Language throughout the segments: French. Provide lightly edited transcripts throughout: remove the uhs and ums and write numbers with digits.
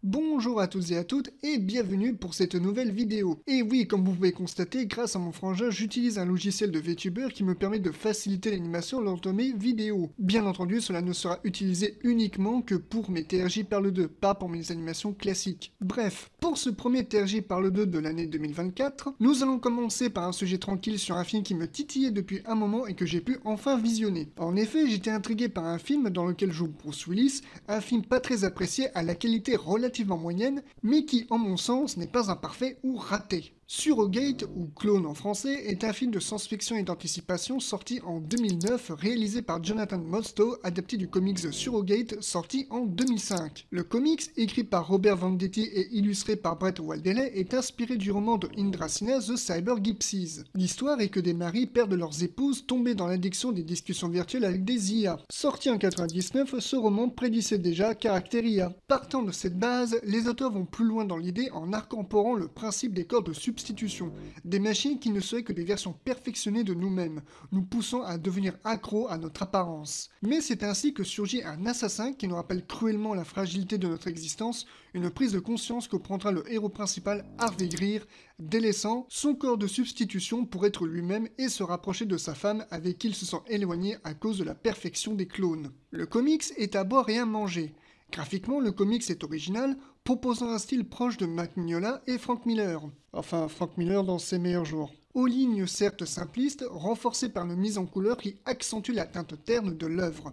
Bonjour à toutes et à toutes et bienvenue pour cette nouvelle vidéo. Et oui, comme vous pouvez constater, grâce à mon frangin, j'utilise un logiciel de VTuber qui me permet de faciliter l'animation lors de mes vidéos. Bien entendu, cela ne sera utilisé uniquement que pour mes TRJ Parle 2, pas pour mes animations classiques. Bref, pour ce premier TRJ Parle 2 de l'année 2024, nous allons commencer par un sujet tranquille sur un film qui me titillait depuis un moment et que j'ai pu enfin visionner. En effet, j'étais intrigué par un film dans lequel joue Bruce Willis, un film pas très apprécié à la qualité relativement moyenne, mais qui, en mon sens, n'est pas imparfait ou raté. Surrogate, ou Clone en français, est un film de science-fiction et d'anticipation sorti en 2009, réalisé par Jonathan Mostow, adapté du comics Surrogate, sorti en 2005. Le comics, écrit par Robert Venditti et illustré par Brett Waldele, est inspiré du roman de Indra Sinha, The Cyber Gypsies. L'histoire est que des maris perdent leurs épouses tombées dans l'addiction des discussions virtuelles avec des IA. Sorti en 99, ce roman prédisait déjà caractère IA. Partant de cette base, les auteurs vont plus loin dans l'idée en incorporant le principe des corps de substitution, des machines qui ne seraient que des versions perfectionnées de nous-mêmes, nous poussant à devenir accros à notre apparence. Mais c'est ainsi que surgit un assassin qui nous rappelle cruellement la fragilité de notre existence, une prise de conscience que prendra le héros principal Harvey Greer, délaissant son corps de substitution pour être lui-même et se rapprocher de sa femme avec qui il se sent éloigné à cause de la perfection des clones. Le comics est à boire et à manger. Graphiquement, le comics est original, proposant un style proche de Mike Mignola et Frank Miller. Enfin, Frank Miller dans ses meilleurs jours. Aux lignes certes simplistes, renforcées par une mise en couleur qui accentue la teinte terne de l'œuvre.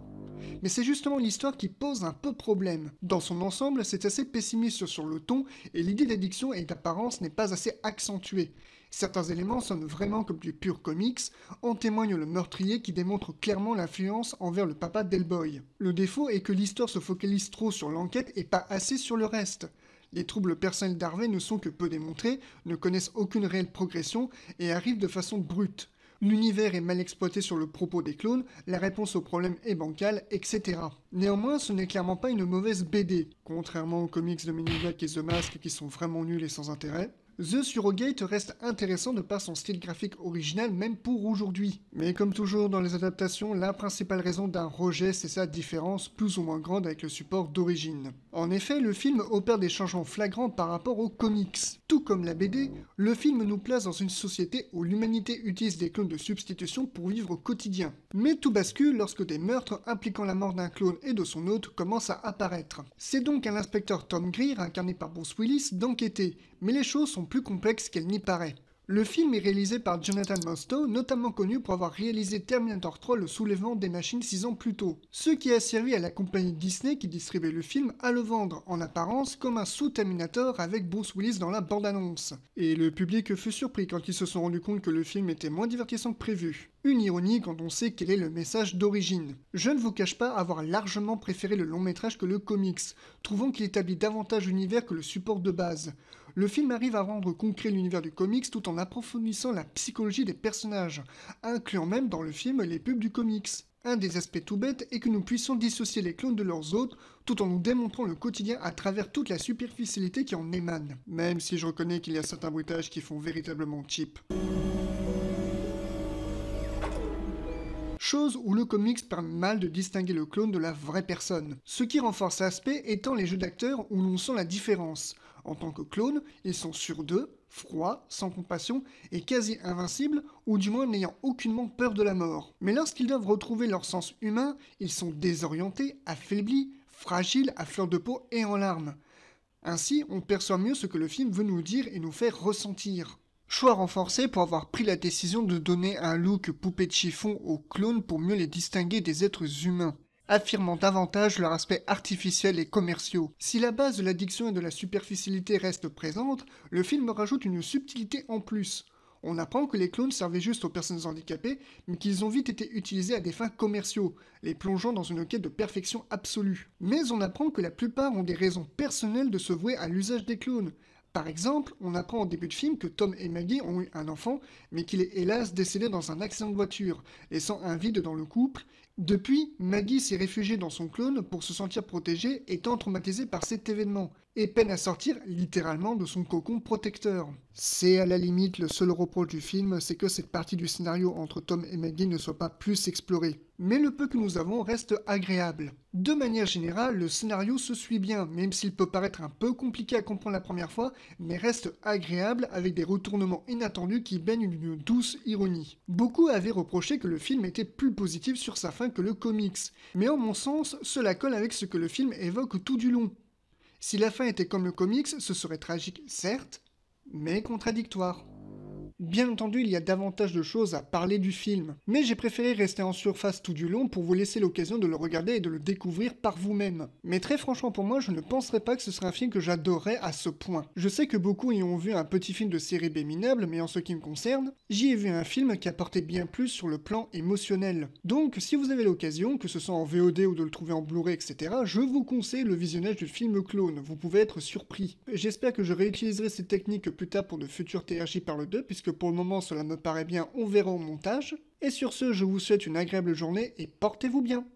Mais c'est justement l'histoire qui pose un peu problème. Dans son ensemble, c'est assez pessimiste sur le ton, et l'idée d'addiction et d'apparence n'est pas assez accentuée. Certains éléments sonnent vraiment comme du pur comics, en témoigne le meurtrier qui démontre clairement l'influence envers le papa d'Hellboy. Le défaut est que l'histoire se focalise trop sur l'enquête et pas assez sur le reste. Les troubles personnels d'Harvey ne sont que peu démontrés, ne connaissent aucune réelle progression et arrivent de façon brute. L'univers est mal exploité sur le propos des clones, la réponse au problème est bancale, etc. Néanmoins, ce n'est clairement pas une mauvaise BD, contrairement aux comics de Men in Black et The Mask qui sont vraiment nuls et sans intérêt. The Surrogate reste intéressant de par son style graphique original même pour aujourd'hui. Mais comme toujours dans les adaptations, la principale raison d'un rejet c'est sa différence plus ou moins grande avec le support d'origine. En effet, le film opère des changements flagrants par rapport aux comics. Tout comme la BD, le film nous place dans une société où l'humanité utilise des clones de substitution pour vivre au quotidien. Mais tout bascule lorsque des meurtres impliquant la mort d'un clone et de son hôte commencent à apparaître. C'est donc à l'inspecteur Tom Greer, incarné par Bruce Willis, d'enquêter, mais les choses sont plus complexes qu'elle n'y paraît. Le film est réalisé par Jonathan Mostow, notamment connu pour avoir réalisé Terminator 3 Le Soulèvement des Machines 6 ans plus tôt. Ce qui a servi à la compagnie Disney qui distribuait le film à le vendre en apparence comme un sous-Terminator avec Bruce Willis dans la bande-annonce. Et le public fut surpris quand ils se sont rendus compte que le film était moins divertissant que prévu. Une ironie quand on sait quel est le message d'origine. Je ne vous cache pas avoir largement préféré le long métrage que le comics, trouvant qu'il établit davantage l'univers que le support de base. Le film arrive à rendre concret l'univers du comics tout en approfondissant la psychologie des personnages, incluant même dans le film les pubs du comics. Un des aspects tout bêtes est que nous puissions dissocier les clones de leurs hôtes tout en nous démontrant le quotidien à travers toute la superficialité qui en émane. Même si je reconnais qu'il y a certains bruitages qui font véritablement cheap. Chose où le comics permet mal de distinguer le clone de la vraie personne. Ce qui renforce l'aspect étant les jeux d'acteurs où l'on sent la différence. En tant que clone, ils sont sûrs d'eux, froids, sans compassion et quasi invincibles, ou du moins n'ayant aucunement peur de la mort. Mais lorsqu'ils doivent retrouver leur sens humain, ils sont désorientés, affaiblis, fragiles, à fleur de peau et en larmes. Ainsi, on perçoit mieux ce que le film veut nous dire et nous faire ressentir. Choix renforcé pour avoir pris la décision de donner un look poupée de chiffon aux clones pour mieux les distinguer des êtres humains, affirmant davantage leur aspect artificiel et commerciaux. Si la base de l'addiction et de la superficialité reste présente, le film rajoute une subtilité en plus. On apprend que les clones servaient juste aux personnes handicapées, mais qu'ils ont vite été utilisés à des fins commerciaux, les plongeant dans une quête de perfection absolue. Mais on apprend que la plupart ont des raisons personnelles de se vouer à l'usage des clones. Par exemple, on apprend au début de film que Tom et Maggie ont eu un enfant, mais qu'il est hélas décédé dans un accident de voiture, laissant un vide dans le couple. Depuis, Maggie s'est réfugiée dans son clone pour se sentir protégée, étant traumatisée par cet événement. et peine à sortir littéralement de son cocon protecteur. C'est à la limite le seul reproche du film, c'est que cette partie du scénario entre Tom et Maggie ne soit pas plus explorée. Mais le peu que nous avons reste agréable. De manière générale, le scénario se suit bien, même s'il peut paraître un peu compliqué à comprendre la première fois, mais reste agréable avec des retournements inattendus qui baignent d'une douce ironie. Beaucoup avaient reproché que le film était plus positif sur sa fin que le comics, mais en mon sens, cela colle avec ce que le film évoque tout du long. Si la fin était comme le comics, ce serait tragique, certes, mais contradictoire. Bien entendu, il y a davantage de choses à parler du film, mais j'ai préféré rester en surface tout du long pour vous laisser l'occasion de le regarder et de le découvrir par vous-même. Mais très franchement pour moi, je ne penserais pas que ce serait un film que j'adorerais à ce point. Je sais que beaucoup y ont vu un petit film de série B minable, mais en ce qui me concerne, j'y ai vu un film qui apportait bien plus sur le plan émotionnel. Donc, si vous avez l'occasion, que ce soit en VOD ou de le trouver en Blu-ray, etc., je vous conseille le visionnage du film Clone, vous pouvez être surpris. J'espère que je réutiliserai ces techniques plus tard pour de futurs TRJ par le 2, puisque pour le moment cela me paraît bien, on verra au montage. Et sur ce, je vous souhaite une agréable journée et portez-vous bien.